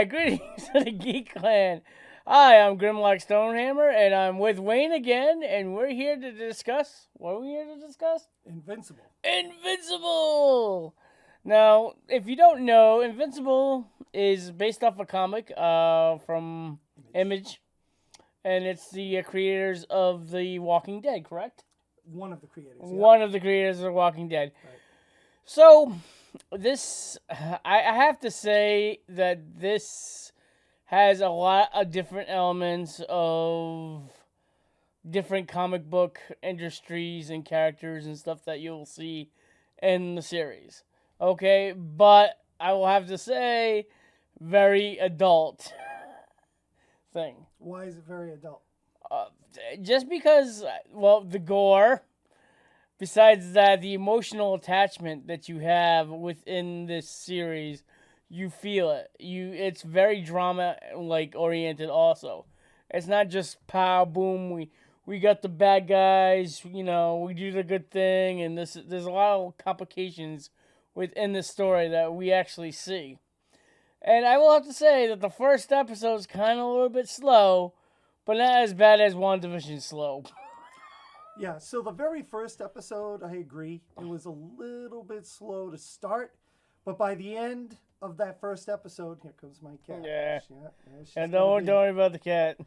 Alright, greetings to the Geek Clan. Hi, I'm Grimlock Stonehammer, and I'm with Wayne again, and we're here to discuss... What are we here to discuss? Invincible. Invincible! Now, if you don't know, Invincible is based off a comic from Image, and it's the creators of The Walking Dead, correct? One of the creators. Yeah. One of the creators of The Walking Dead. Right. So, this... I have to say that this has a lot of different elements of different comic book industries and characters and stuff that you'll see in the series. Okay, but I will have to say, very adult thing. Why is it very adult? Just because, well, the gore, besides that, the emotional attachment that you have within this series, you feel it. It's very drama oriented also. It's not just pow boom, we got the bad guys, we do the good thing, and there's a lot of complications within the story that we actually see. And I will have to say that the first episode is kind of a little bit slow, but not as bad as WandaVision slow. Yeah, so the very first episode, I agree, it was a little bit slow to start, but by the end of that first episode, here comes my cat. Yeah. She's And don't worry about the cat.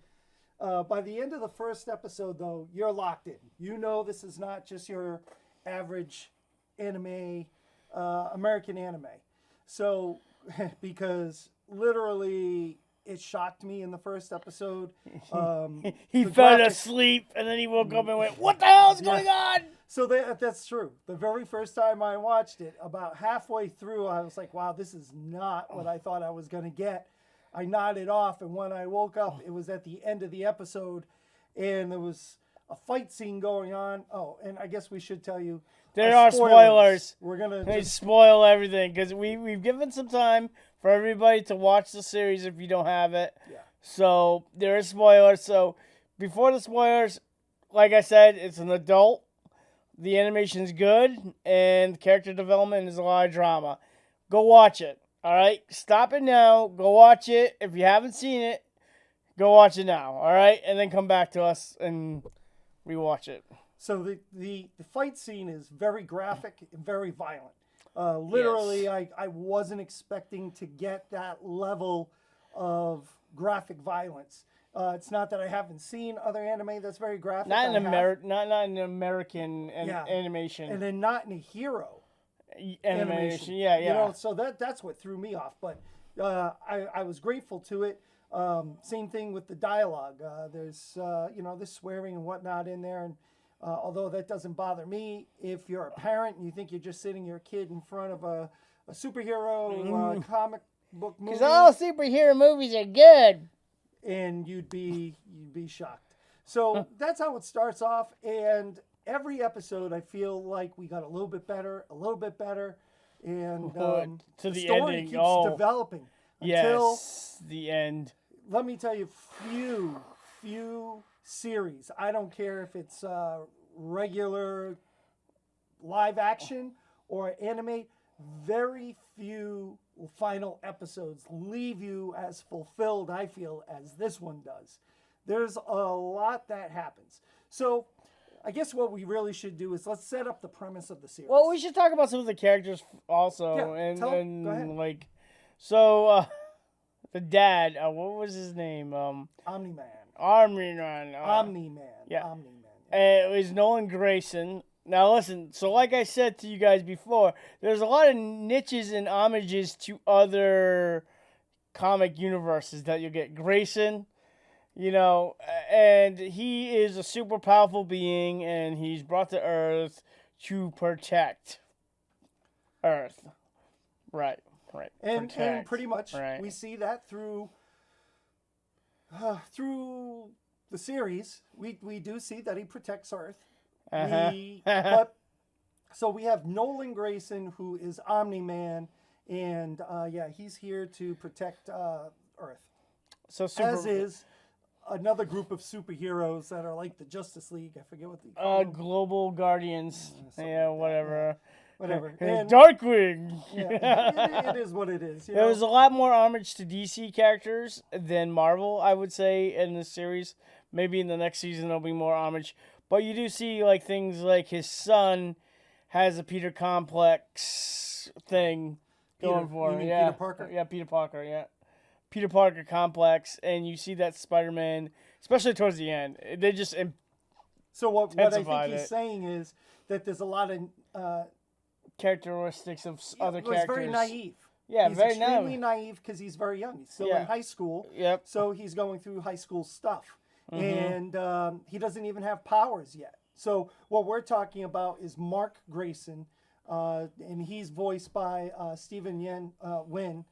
By the end of the first episode, though, you're locked in. You know this is not just your average anime, American anime. So, because literally it shocked me in the first episode. He fell asleep and then he woke up and went, "What the hell is going on?" So that's true. The very first time I watched it, about halfway through, I was like, wow, this is not what I thought I was going to get. I nodded off, and when I woke up, it was at the end of the episode, and there was a fight scene going on. Oh, and I guess we should tell you. There are spoilers. We're going to spoil everything, because we've given some time for everybody to watch the series if you don't have it. Yeah. So, there is spoilers. So, before the spoilers, like I said, it's an adult. The animation's good, and the character development is a lot of drama. Go watch it, all right? Stop it now. Go watch it. If you haven't seen it, go watch it now, all right? And then come back to us and rewatch it. So the fight scene is very graphic and very violent. Literally, yes. I wasn't expecting to get that level of graphic violence. It's not that I haven't seen other anime that's very graphic. Not in American animation. And then not in a hero animation. Yeah. So that's what threw me off. But I was grateful to it. Same thing with the dialogue. There's this swearing and whatnot in there. And although that doesn't bother me, if you're a parent and you think you're just sitting your kid in front of a superhero comic book movie. Because all superhero movies are good. And you'd be shocked. So that's how it starts off, and every episode I feel like we got a little bit better, and to the story ending. keeps developing until the end. Let me tell you, few series. I don't care if it's regular live action or anime. Very few final episodes leave you as fulfilled, I feel, as this one does. There's a lot that happens. So I guess what we really should do is let's set up the premise of the series. Well, we should talk about some of the characters also. Yeah, go ahead. The dad, what was his name? Omni-Man. Omni-Man. Yeah. Omni-Man. It was Nolan Grayson. Now listen, so like I said to you guys before, there's a lot of niches and homages to other comic universes that you'll get. Grayson, and he is a super powerful being, and he's brought to Earth to protect Earth. Right. And pretty much we see that through the series. We do see that he protects Earth. So we have Nolan Grayson, who is Omni-Man, and he's here to protect Earth. As is another group of superheroes that are like the Justice League. I forget what they call them. Global Guardians. Whatever. whatever. Darkwing. Yeah, it is what it is. There was a lot more homage to DC characters than Marvel, I would say, in this series. Maybe in the next season there'll be more homage. But you do see like things like his son has a Peter complex thing going for him. Peter Parker? Yeah, Peter Parker, yeah. Peter Parker complex, and you see that Spider-Man, especially towards the end. They just So what I think he's it. saying is that there's a lot of characteristics of other characters. He's very naive. Yeah, he's very extremely naive because he's very young. He's still in high school. Yep. So he's going through high school stuff. And he doesn't even have powers yet. So what we're talking about is Mark Grayson, and he's voiced by Stephen Wynn.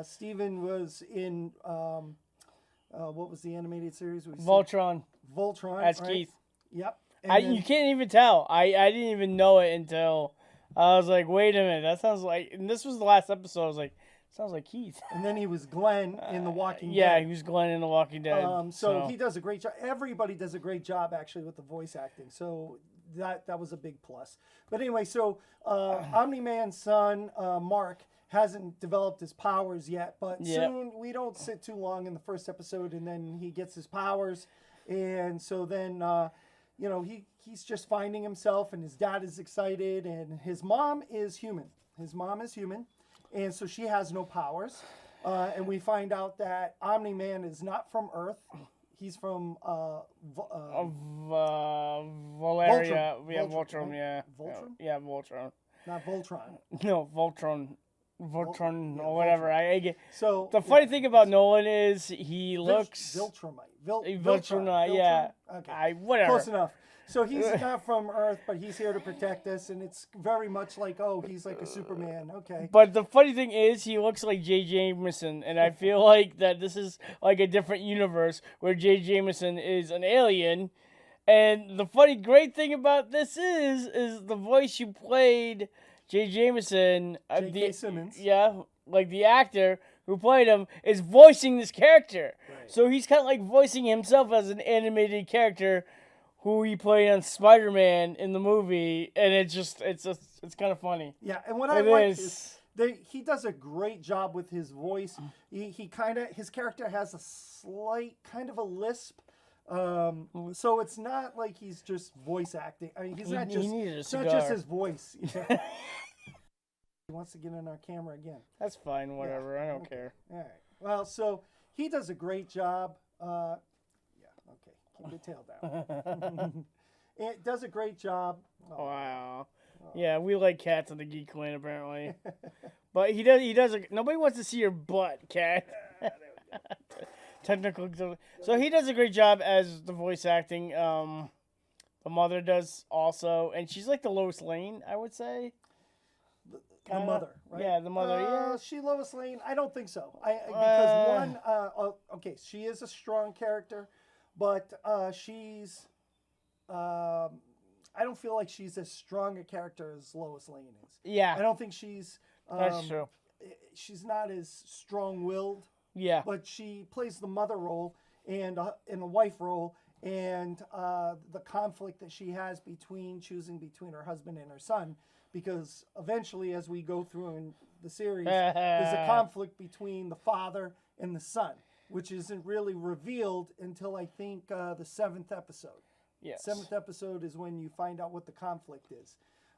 Stephen was in, what was the animated series? Voltron. Voltron. That's right? Keith. Yep. You can't even tell. I didn't even know it until I was like, wait a minute, that sounds like, and this was the last episode, I was like, sounds like Keith. And then he was Glenn in The Walking Dead. Yeah, he was Glenn in The Walking Dead. So he does a great job. Everybody does a great job, actually, with the voice acting. So that was a big plus. But anyway, so Omni-Man's son, Mark, hasn't developed his powers yet. But soon, we don't sit too long in the first episode, and then he gets his powers. And so then, he's just finding himself, and his dad is excited, and his mom is human. And so she has no powers. And we find out that Omni-Man is not from Earth. He's from Valeria. Voltron. Yeah, Voltron, right? yeah. Voltron? Yeah, Voltron. Not Voltron. No, Voltron. Yeah, or whatever. Voltron. So the funny thing about Nolan is he looks... Viltrumite. Yeah. Okay. Whatever. Close enough. So he's not from Earth, but he's here to protect us, and it's very much like, he's like a Superman. Okay. But the funny thing is, he looks like J. Jameson, and I feel like that this is like a different universe where J. Jameson is an alien. And the great thing about this is the voice you played, J. Jameson, J.K. Simmons. Yeah, like the actor who played him is voicing this character. Right. So he's kind of like voicing himself as an animated character who he played on Spider-Man in the movie, and it's kind of funny. Yeah, and what I like is he does a great job with his voice. His character has a slight kind of a lisp. So it's not like he's just voice acting. I mean, it's not just his voice. He wants to get in our camera again. That's fine, whatever. Yeah. I don't care. All right. Well, so he does a great job. Keep your tail down. It does a great job. Wow. Yeah, we like cats on the GeekClan apparently. But he does. Nobody wants to see your butt, cat. Technical. So he does a great job as the voice acting. The mother does also, and she's like the Lois Lane, I would say. The mother, right? Yeah, the mother. Yeah. She Lois Lane? I don't think so. Because she is a strong character, but she's. I don't feel like she's as strong a character as Lois Lane is. Yeah. I don't think she's. That's true. She's not as strong-willed. Yeah. But she plays the mother role and in a wife role, and the conflict that she has choosing between her husband and her son. Because eventually, as we go through in the series, there's a conflict between the father and the son, which isn't really revealed until I think the 7th episode. Yes. 7th episode is when you find out what the conflict is.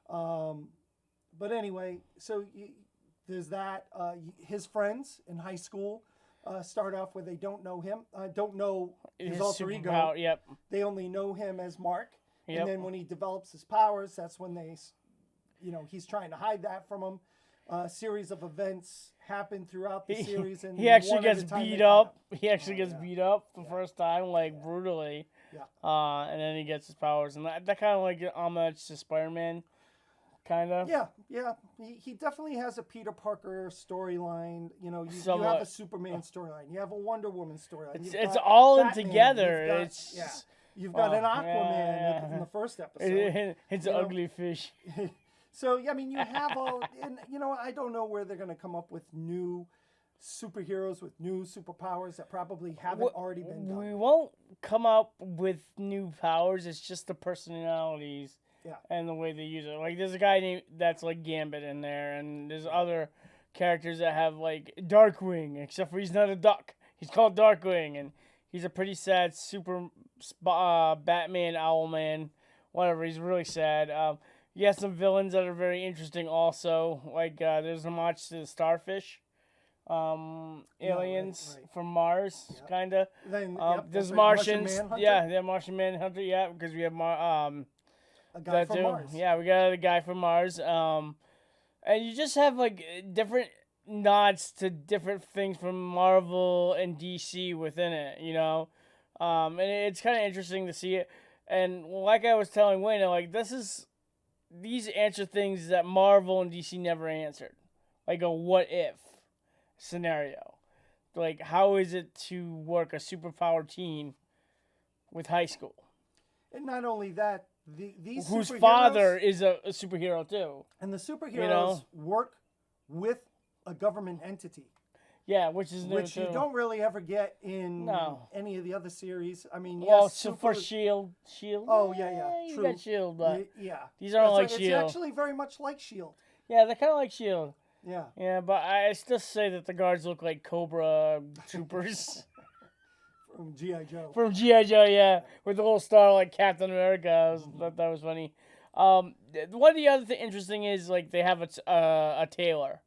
But anyway, so there's that. His friends in high school start off where they don't know him, don't know his alter ego. Yep. They only know him as Mark. Yep. And then when he develops his powers, that's when he's trying to hide that from him. A series of events happen throughout the series, and he actually gets beat up. He actually gets beat up the first time, like brutally. Yeah. And then he gets his powers, and that kind of like homage to Spider-Man, kind of. Yeah. He definitely has a Peter Parker storyline. You have a Superman storyline. You have a Wonder Woman storyline. It's all Batman. in together. You've got an Aquaman in the first episode. It's an ugly fish. So, I mean, you have all, and I don't know where they're going to come up with new superheroes with new superpowers that probably haven't already been done. We won't come up with new powers. It's just the personalities Yeah. and the way they use it. Like there's a guy named that's like Gambit in there, and there's other characters that have like Darkwing, except for he's not a duck. He's called Darkwing, and he's a pretty sad Batman, Owlman, whatever. He's really sad. You have some villains that are very interesting also. Like there's a homage to the starfish. Aliens right. from Mars, Yep. kind of. Then There's that's right, Martians. Manhunter, Yeah, they're Martian Manhunter. Yeah, because we have a guy that from too. Mars. Yeah, we got a guy from Mars. And you just have like different nods to different things from Marvel and DC within it. And it's kind of interesting to see it. And like I was telling Wayne, like these answer things that Marvel and DC never answered, like a what if scenario. Like, how is it to work a superpower team with high school? And not only that, these whose superheroes, father is a superhero too. and the superheroes work with a government entity, Yeah, which is new which too. you don't really ever get in No. any of the other series. I mean, Well, yes, so for Shield. Oh, yeah, you true. got Shield, but yeah, these aren't like it's Shield. actually very much like Shield. Yeah, they're kind of like Shield. Yeah, Yeah, but I still say that the guards look like Cobra troopers from GI Joe. from GI Joe. Yeah, with the little star like Captain America. I thought that was funny. One of the other thing interesting is like they have a tailor.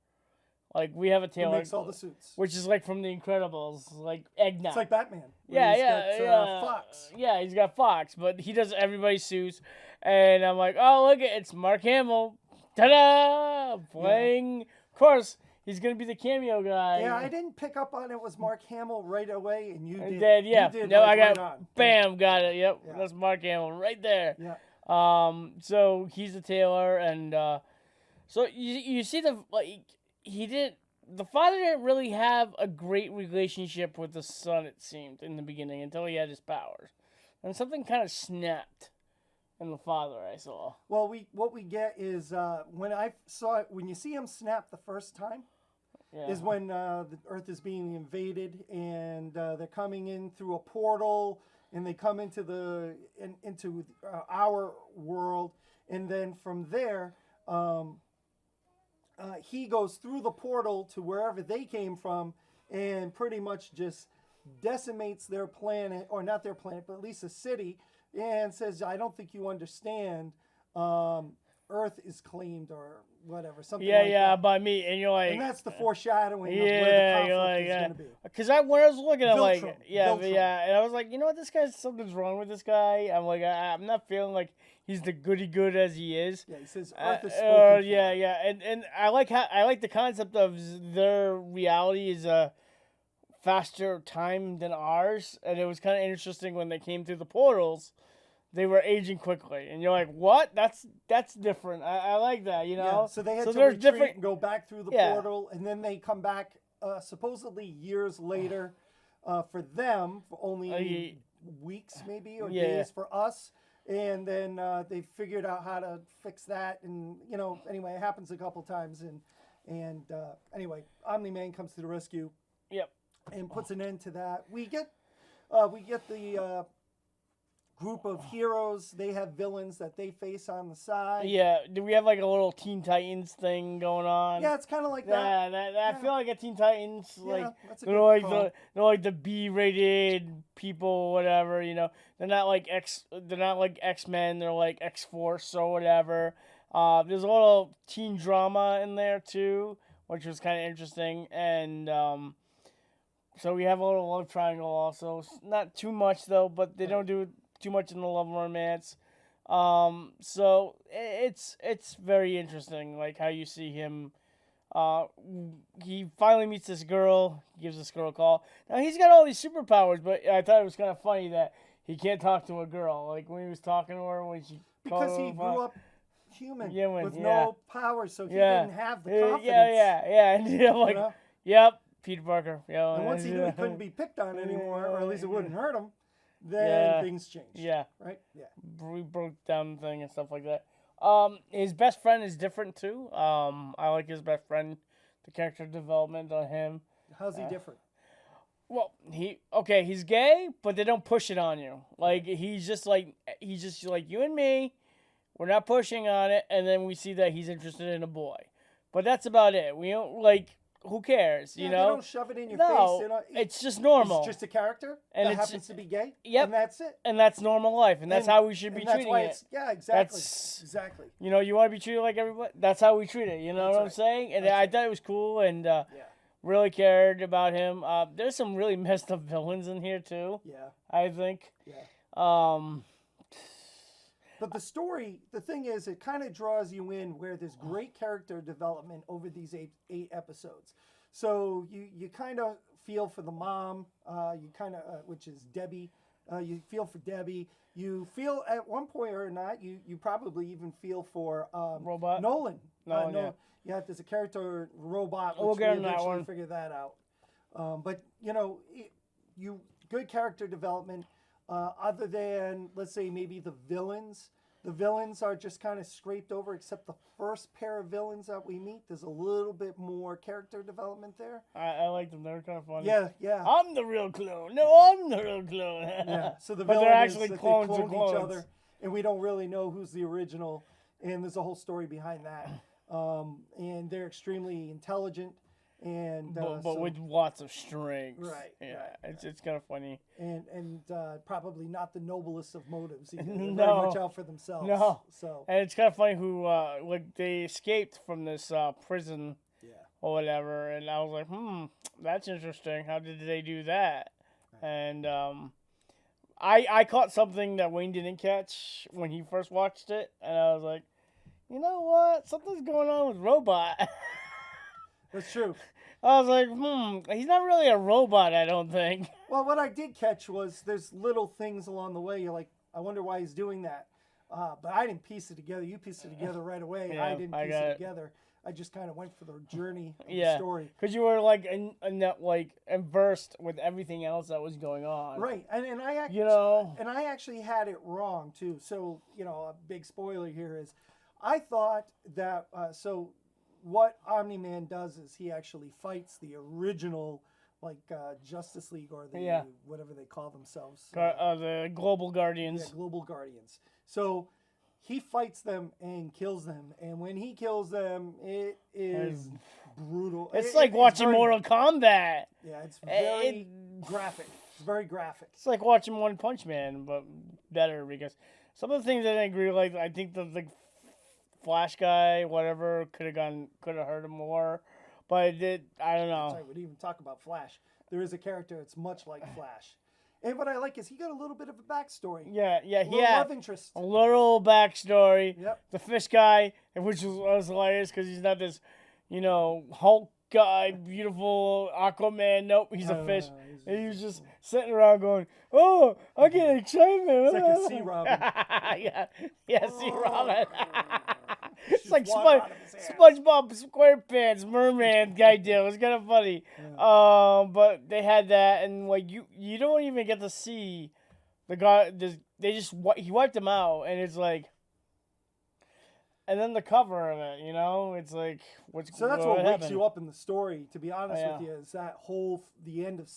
Like we have a Who tailor, makes all the suits? which is like from The Incredibles, like Eggnog. It's like Batman. Yeah, He's got, Fox. Yeah, he's got Fox, but he does everybody's suits. And I'm like, oh, look, it's Mark Hamill. Ta-da! Playing. Of course, he's going to be the cameo guy. Yeah, I didn't pick up on it was Mark Hamill right away, and you did. Did, yeah. You did No, I right got, on. bam, got it. Yep, Yeah. that's Mark Hamill right there. Yeah. So he's the tailor, and so you see the father didn't really have a great relationship with the son. It seemed in the beginning until he had his powers, and something kind of snapped in the father. I saw. Well, what we get is when you see him snap the first time, Yeah. is when the Earth is being invaded and they're coming in through a portal and they come into our world, and then from there he goes through the portal to wherever they came from and pretty much just decimates their planet, or not their planet, but at least a city, and says, I don't think you understand. Earth is claimed, or whatever, something like that. By me, and you're like, And that's the foreshadowing of yeah, where the you're conflict like, is yeah. going to be. Because when I was looking, I'm like, Viltrum. and I was like, you know what, something's wrong with this guy. I'm like, I'm not feeling like he's the goody good as he is. Yeah, he says Earth is spoken for. Yeah, and I like the concept of their reality is a faster time than ours, and it was kind of interesting when they came through the portals. They were aging quickly, and you're like, "What? That's different." I like that, you know. Yeah, so they had to there's retreat and go back through the portal, and then they come back supposedly years later for them, for only weeks maybe, or days for us. And then they figured out how to fix that, and anyway, it happens a couple times, and anyway, Omni-Man comes to the rescue. Yep. And puts an end to that. We get the group of heroes. They have villains that they face on the side. Yeah. Do we have like a little Teen Titans thing going on? Yeah, it's kind of like that. Yeah, I feel like a Teen Titans, like that's a they're good like call. they're like the B-rated people, whatever. They're not like X-Men. They're like X-Force or whatever. There's a little teen drama in there too, which was kind of interesting, and so we have a little love triangle also. Not too much though, but they don't do too much in the love romance. So it's very interesting, like how you see him. He finally meets this girl, gives this girl a call. Now he's got all these superpowers, but I thought it was kind of funny that he can't talk to a girl. Like when he was talking to her, when she because he grew up human with yeah. no power, so he didn't have the confidence. Yeah. And I'm like, yep, Peter Parker. Yeah. And once he knew he couldn't be picked on anymore, or at least it wouldn't hurt him, then things changed. Yeah. Right? Yeah. We broke down the thing and stuff like that. His best friend is different too. I like his best friend, the character development on him. How's he different? Well, he's gay, but they don't push it on you. Like he's just like you and me. We're not pushing on it, and then we see that he's interested in a boy. But that's about it. We don't, like, who cares, you Yeah, know? they don't shove it in your No, face. it's just normal. It's just a character And that it's- happens to be gay. Yep. And that's it. And that's normal life, and that's how we should be and that's treating why it. it's, yeah, exactly. That's- Exactly. You know, you want to be treated like everybody? That's how we treat it, you know That's what I'm right. saying? And That's I right. thought it was cool, and Yeah. really cared about him. There's some really messed up villains in here, too, Yeah. I think. Yeah. Um, But the story, the thing is, it kind of draws you in where there's great character development over these eight episodes. So you kind of feel for the mom, you kind of, which is Debbie. You feel for Debbie. You feel at one point or not, you probably even feel for Robot? Nolan. Nolan, yeah. Yeah, there's a character robot, which We'll we get on that eventually one. figure that out. But you know, you good character development. Other than, let's say, maybe the villains. The villains are just kind of scraped over, except the first pair of villains that we meet. There's a little bit more character development there. I liked them. They were kind of funny. Yeah, yeah. I'm the real clone. No, I'm the real clone. Yeah. So the But they're villain actually is that clones they of cloned each clones. other, and we don't really know who's the original. And there's a whole story behind that. And they're extremely intelligent, and but so- with lots of strength. Right, Yeah, right, it's kind of funny. and probably not the noblest of motives either. They're very No. much out for themselves. No. So And it's kind of funny who, like, they escaped from this prison yeah. or whatever, and I was like, that's interesting. How did they do that? And I caught something that Wayne didn't catch when he first watched it, and I was like, you know what? Something's going on with Robot. That's true. I was like, he's not really a robot, I don't think. Well, what I did catch was there's little things along the way. You're like, I wonder why he's doing that. But I didn't piece it together. You pieced it together right away. Yeah, I didn't I piece got it it. together. I just kind of went for the journey of the Yeah. story. Because you were like, versed with everything else that was going on. Right. And I actually, You know? and I actually had it wrong too. So, you know, a big spoiler here is I thought that, so what Omni-Man does is he actually fights the original, like, Justice League or the, Yeah. whatever they call themselves. The Global Yeah, Guardians. Global Guardians. So he fights them and kills them. And when he kills them, it is brutal. It's like watching very, Mortal Kombat. Yeah, it's very graphic. It's very graphic. It's like watching One Punch Man, but better because some of the things I didn't agree with, like, I think the Flash guy, whatever, could have hurt him more. But it did, I don't know. Sorry, we didn't even talk about Flash. There is a character that's much like Flash. And what I like is he got a little bit of a backstory. Yeah, A little yeah. love interest. A little backstory. Yep. The fish guy, which was hilarious because he's not this, Hulk guy, beautiful Aquaman. Nope, he's a fish. And he was just sitting around going, "Oh, I get excitement." It's like a sea robin. yeah, sea robin. It's Shoots like water out of his hair. SpongeBob SquarePants merman guy deal. It was kind of funny. But they had that, and like you don't even get to see the guy. He wiped him out, and it's like. And then the cover of it, it's like what's So that's what wakes happened? you up in the story, to be honest Yeah. with you, is that whole, the end of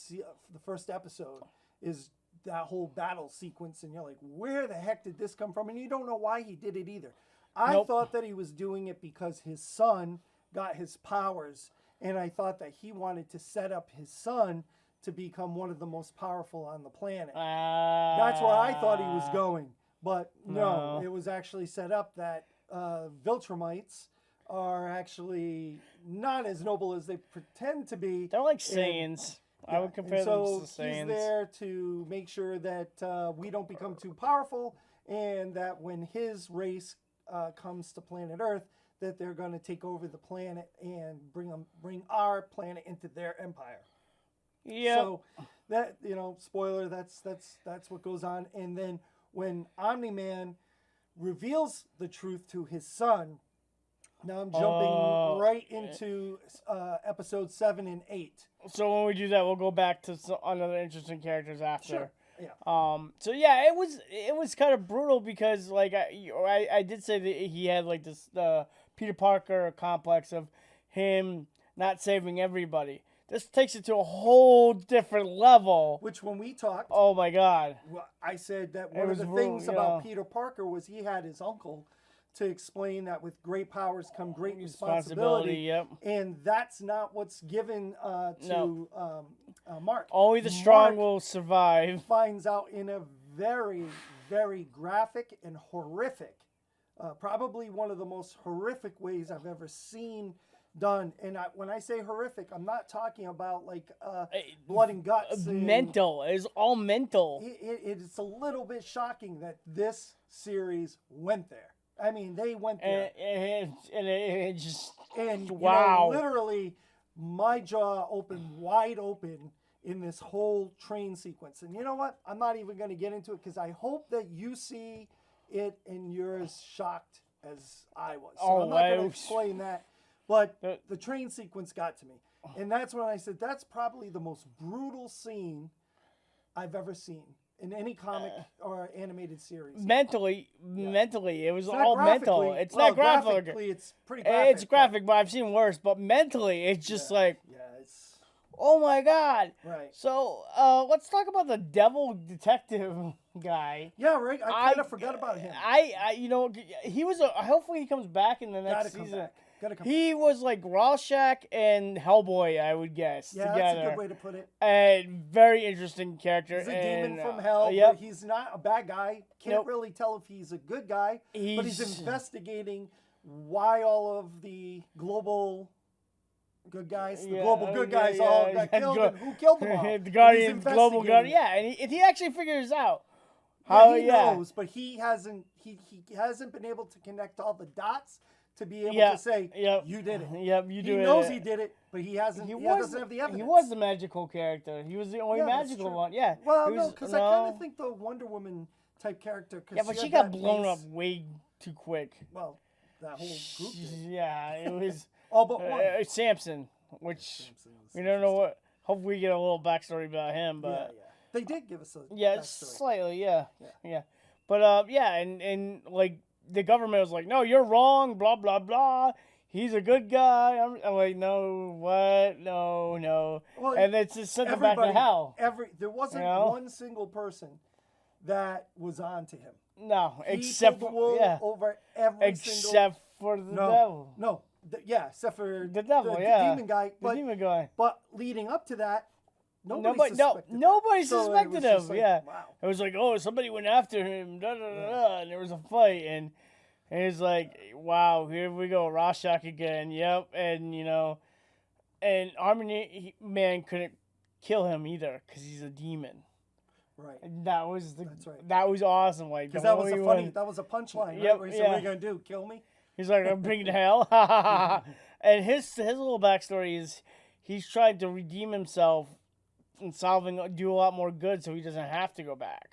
the first episode is that whole battle sequence, and you're like, where the heck did this come from? And you don't know why he did it either. I Nope. thought that he was doing it because his son got his powers, and I thought that he wanted to set up his son to become one of the most powerful on the planet. That's where I thought he was going. But no, No. it was actually set up that Viltrumites are actually not as noble as they pretend to be. They're like Saiyans. I would compare them to He's Saiyans. there to make sure that we don't become too powerful, and that when his race comes to planet Earth, that they're going to take over the planet and bring our planet into their empire. Yeah. So that, spoiler, that's what goes on. And then when Omni-Man reveals the truth to his son, now I'm jumping right into episode 7 and 8. So when we do that, we'll go back to another interesting characters after. Sure. Yeah. So yeah, it was kind of brutal because like I did say that he had like this Peter Parker complex of him not saving everybody. This takes it to a whole different level. Which when we talked, Oh my God. I said that one of was the brutal, things about yeah. Peter Parker was he had his uncle to explain that with great powers come great Responsibility, responsibility. yep. And that's not what's given to Mark. Only the strong Mark will survive. finds out in a very, very graphic and horrific, probably one of the most horrific ways I've ever seen done. And when I say horrific, I'm not talking about like blood and guts. Mental. It's all mental. It's a little bit shocking that this series went there. I mean, they went there. And it just... And wow. Literally, my jaw opened wide open in this whole train sequence. And you know what? I'm not even going to get into it because I hope that you see it and you're as shocked as I was. So I'm not going to explain that. But the train sequence got to me. And that's when I said, that's probably the most brutal scene I've ever seen in any comic or animated series. Mentally, it was all mental. It's not graphic. Graphically, it's pretty graphic. It's graphic, but I've seen worse. But mentally, it's just like, it's... oh my god. Right. So let's talk about the devil detective guy. Yeah, right. I kind of forgot about him. He was hopefully he comes back in the next season. He back. was like Rorschach and Hellboy, I would guess. Yeah, together. That's a good way to put it. And very interesting character. He's a demon from hell, but he's not a bad guy. Can't really tell if he's a good guy, but he's investigating why all of the global good guys, all got killed, and who killed them all. The Guardians, global Guardian. Yeah, and he actually figures out how he knows, but he hasn't been able to connect all the dots to be able to say, you did it. Yep, you do it. He knows he did it, but he doesn't have the evidence. He was the magical character. He was the only magical one. Yeah. Well, no, because I kind of think the Wonder Woman type character. Yeah, but she got blown up way too quick. Well, that whole group did. Yeah, it was... all but one. Samson, which we don't know what... Hopefully we get a little backstory about him, but... Yeah. They did give us a backstory. Slightly, yeah. But, and like... The government was like, no, you're wrong, blah, blah, blah. He's a good guy. I'm like, no, what? No. Well, and it's just sent him back to hell. There wasn't one single person that was on to him. No, except for over every except for the devil. No, except for the devil, the demon guy. The demon guy. But leading up to that, nobody suspected him. Like, wow. It was like, oh, somebody went after him, and there was a fight, and it's like, wow, here we go, Rorschach again. Yep, and and Harmony Man couldn't kill him either because he's a demon. Right. And that was that was awesome. Like, because that was a punchline. Yep, right? Where he said, "What are you gonna do? Kill me?" He's like, "I'm bringing hell." And his little backstory is he's trying to redeem himself and do a lot more good, so he doesn't have to go back.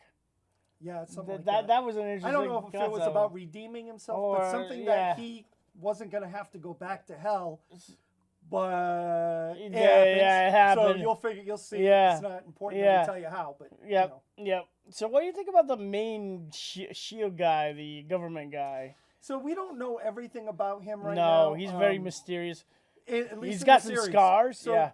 Yeah, it's something that was an interesting. I don't know if it was about redeeming himself, but something that he wasn't gonna have to go back to hell. But it happens. So you'll see. Yeah. It's not important to tell you how, but Yep. So what do you think about the main shield guy, the government guy? So we don't know everything about him now. No, he's very mysterious. At least he's got some scars. So,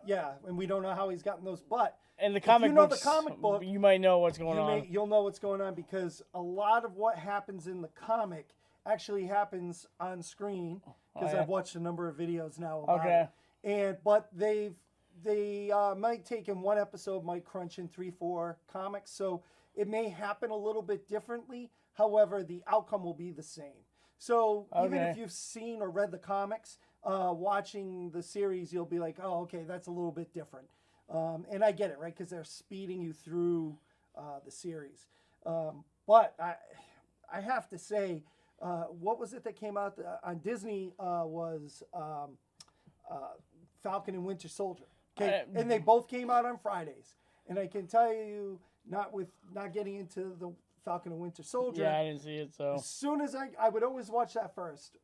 and we don't know how he's gotten those. But in the comic books, the comic book, you might know what's going on. You'll know what's going on because a lot of what happens in the comic actually happens on screen because I've watched a number of videos now about it. But they might take in one episode, might crunch in 3-4 comics, so it may happen a little bit differently. However, the outcome will be the same. So even if you've seen or read the comics, watching the series, you'll be like, oh, okay, that's a little bit different. And I get it, right? Because they're speeding you through the series. But I have to say, what was it that came out on Disney was Falcon and Winter Soldier. Okay, and they both came out on Fridays. And I can tell you, not getting into the Falcon and Winter Soldier. Yeah, I didn't see it, so. As soon as I would always watch that first.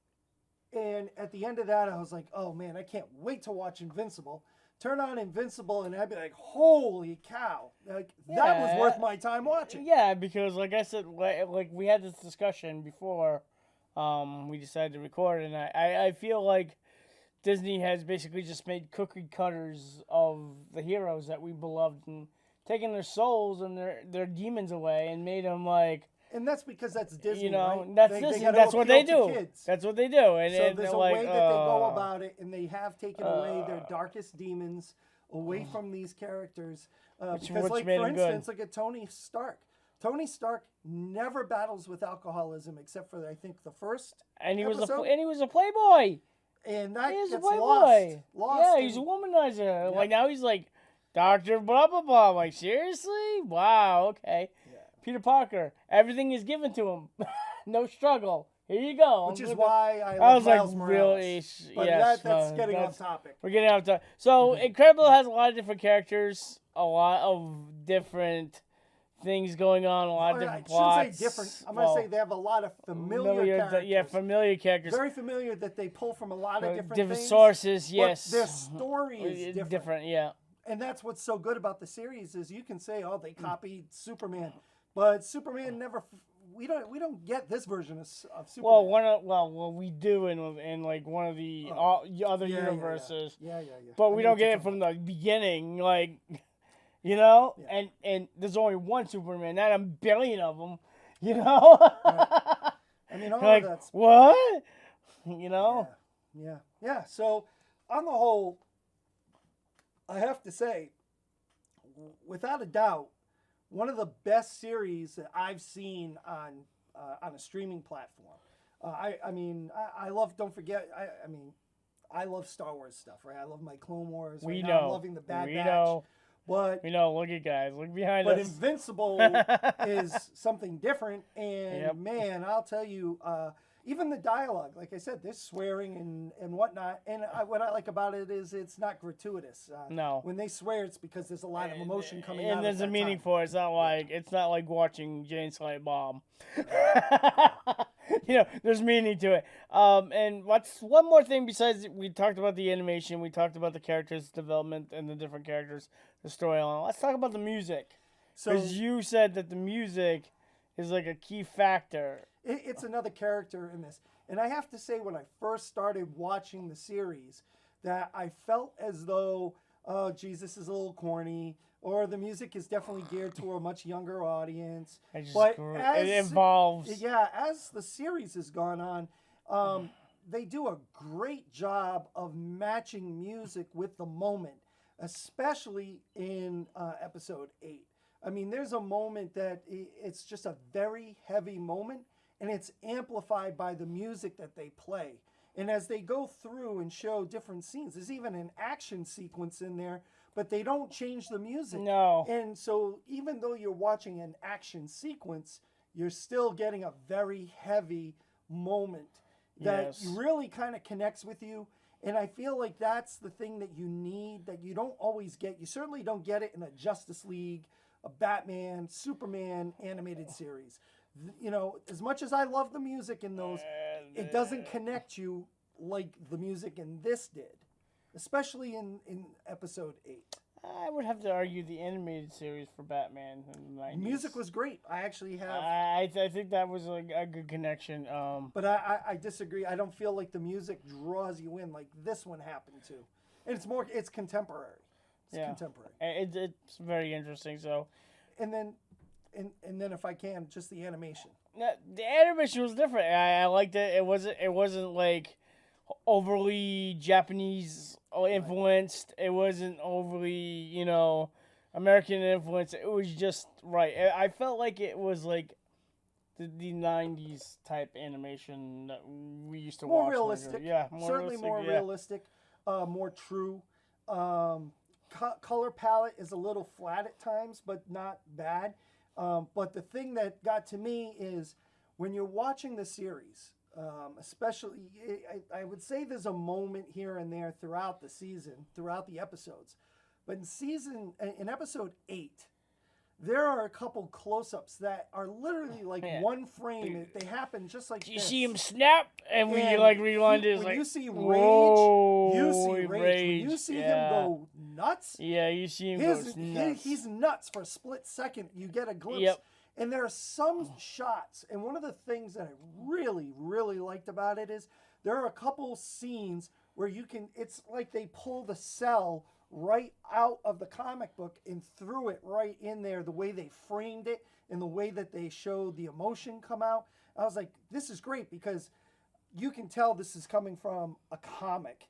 And at the end of that, I was like, oh man, I can't wait to watch Invincible. Turn on Invincible, and I'd be like, holy cow. Like, that was worth my time watching. Yeah, because like I said, like we had this discussion before we decided to record, and I feel like Disney has basically just made cookie cutters of the heroes that we beloved and taken their souls and their demons away and made them like And that's because that's Disney, You know, right? that's They Disney. gotta That's what they appeal to do. kids. That's what they do. And, So and there's they're a like, way that they go about it, and they have taken away their darkest demons away from these characters. Because, like, made for him good. instance, look at Tony Stark. Tony Stark never battles with alcoholism except for, I think, the first and he episode. was a playboy. And that He was a gets playboy. lost. Yeah, he's a womanizer. Like now he's like Doctor blah blah blah. I'm like, seriously? Wow. Okay. Yeah. Peter Parker. Everything is given to him. No struggle. Here you go. Which is why I I love was like, Miles Morales. really? But Yes. that's getting off topic. We're getting off topic. So Incredible has a lot of different characters, a lot of different things going on, a lot of different plots. I shouldn't say different. I'm going to say they have a lot of familiar characters. Yeah, familiar characters. Very familiar that they pull from a lot of different things, sources, yes. But their story is different. Yeah. And that's what's so good about the series is you can say, oh, they copied Superman. But Superman never... We don't get this version of Superman. Well, we do in like one of the other universes. Yeah. But we don't get it from the beginning, like... You know, and there's only one Superman, not a billion of them. You know, right. I mean, all like, of that's what? You know, yeah. So, on the whole, I have to say, without a doubt, one of the best series that I've seen on a streaming platform. I love. Don't forget, I love Star Wars stuff, right? I love my Clone Wars. We right know. Now I'm loving the Bad Batch. But look at guys, look behind us. But Invincible is something different, and man, I'll tell you, even the dialogue, like I said, there's swearing and whatnot. And what I like about it is it's not gratuitous. No, when they swear, it's because there's a lot of emotion coming out. And there's a meaning for it. It's not like watching Jane Silent Bob. There's meaning to it. And what's one more thing besides we talked about the animation, we talked about the characters' development and the different characters, the storyline. Let's talk about the music. Because you said that the music is like a key factor. It's another character in this. And I have to say, when I first started watching the series, that I felt as though, oh, geez, this is a little corny. Or the music is definitely geared to a much younger audience. It evolves. Yeah, as the series has gone on, they do a great job of matching music with the moment, especially in episode 8. I mean, there's a moment that it's just a very heavy moment, and it's amplified by the music that they play. And as they go through and show different scenes, there's even an action sequence in there, but they don't change the music. No. And so even though you're watching an action sequence, you're still getting a very heavy moment that really kind of connects with you. And I feel like that's the thing that you need, that you don't always get. You certainly don't get it in a Justice League, a Batman, Superman animated series. As much as I love the music in those, it doesn't connect you like the music in this did. Especially in episode 8. I would have to argue the animated series for Batman in the 90s. Music was great. I actually have... I think that was a good connection. But I disagree. I don't feel like the music draws you in like this one happened to. And it's contemporary. It's contemporary. It's very interesting. So, And then if I can, just the animation. The animation was different. I liked it. It wasn't like overly Japanese influenced. It wasn't overly, American influenced. It was just right. I felt like it was like the 90s type animation that we used to watch. More realistic. Yeah, certainly more realistic, more true. Color palette is a little flat at times, but not bad. But the thing that got to me is when you're watching the series, especially, I would say there's a moment here and there throughout the season, throughout the episodes. But in episode 8, there are a couple close-ups that are literally like one frame. They happen just like you see him snap, and we rewind it. When you see rage, When you see him go nuts. Yeah, you see him go nuts. He's nuts for a split second. You get a glimpse. Yep. And there are some shots, and one of the things that I really, really liked about it is there are a couple scenes where it's like they pull the cell right out of the comic book and threw it right in there, the way they framed it and the way that they showed the emotion come out. I was like, this is great because you can tell this is coming from a comic.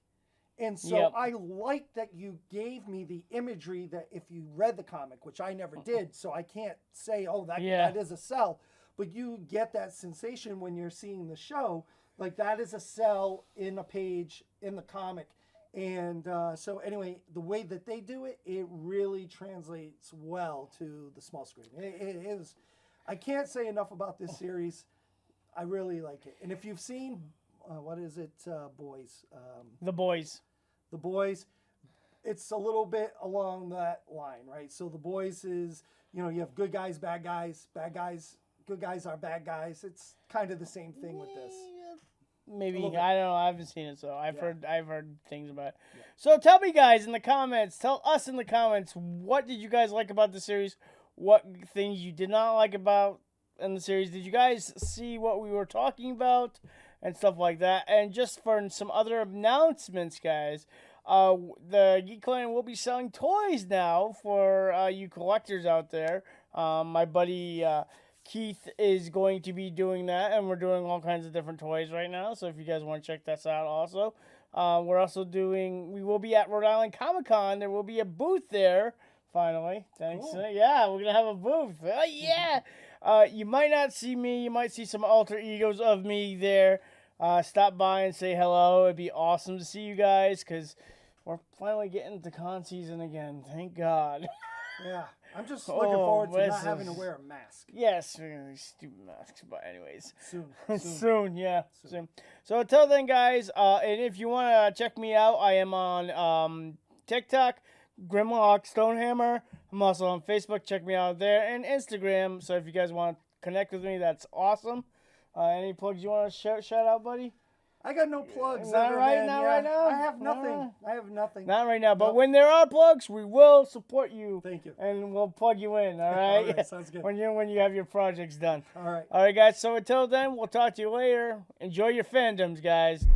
And so Yep. I like that you gave me the imagery that if you read the comic, which I never did, so I can't say, oh, that is a cell. But you get that sensation when you're seeing the show, like that is a cell in a page in the comic. And so anyway, the way that they do it, it really translates well to the small screen. It was, I can't say enough about this series. I really like it. And if you've seen, what is it, Boys? The Boys. The Boys, it's a little bit along that line, right? So The Boys is, you have good guys, bad guys, good guys are bad guys. It's kind of the same thing with this. Maybe, bit. I don't know. I haven't seen it, so I've heard things about it. Yeah. So tell me, guys, in the comments. Tell us in the comments, what did you guys like about the series? What things you did not like about in the series? Did you guys see what we were talking about and stuff like that? And just for some other announcements, guys, the GeekClan will be selling toys now for you collectors out there. My buddy Keith is going to be doing that, and we're doing all kinds of different toys right now. So if you guys want to check that out, also, we will be at Rhode Island Comic Con. There will be a booth there. Finally, thanks. Cool. Yeah, we're gonna have a booth. Oh yeah. You might not see me. You might see some alter egos of me there. Stop by and say hello. It'd be awesome to see you guys because we're finally getting to con season again. Thank God. Yeah, I'm just looking forward to not having to wear a mask. Yes, we're gonna use stupid masks, but anyways. Soon. Soon. So until then, guys, and if you want to check me out, I am on TikTok, Grimlock Stonehammer. I'm also on Facebook. Check me out there, and Instagram. So if you guys want to connect with me, that's awesome. Any plugs you want to shout out, buddy? I got no plugs. Not right now. I have nothing. Not right now, but when there are plugs, we will support you. Thank you. And we'll plug you in, all right? All right, sounds good. when you have your projects done. All right. All right, guys. So until then, we'll talk to you later. Enjoy your fandoms, guys.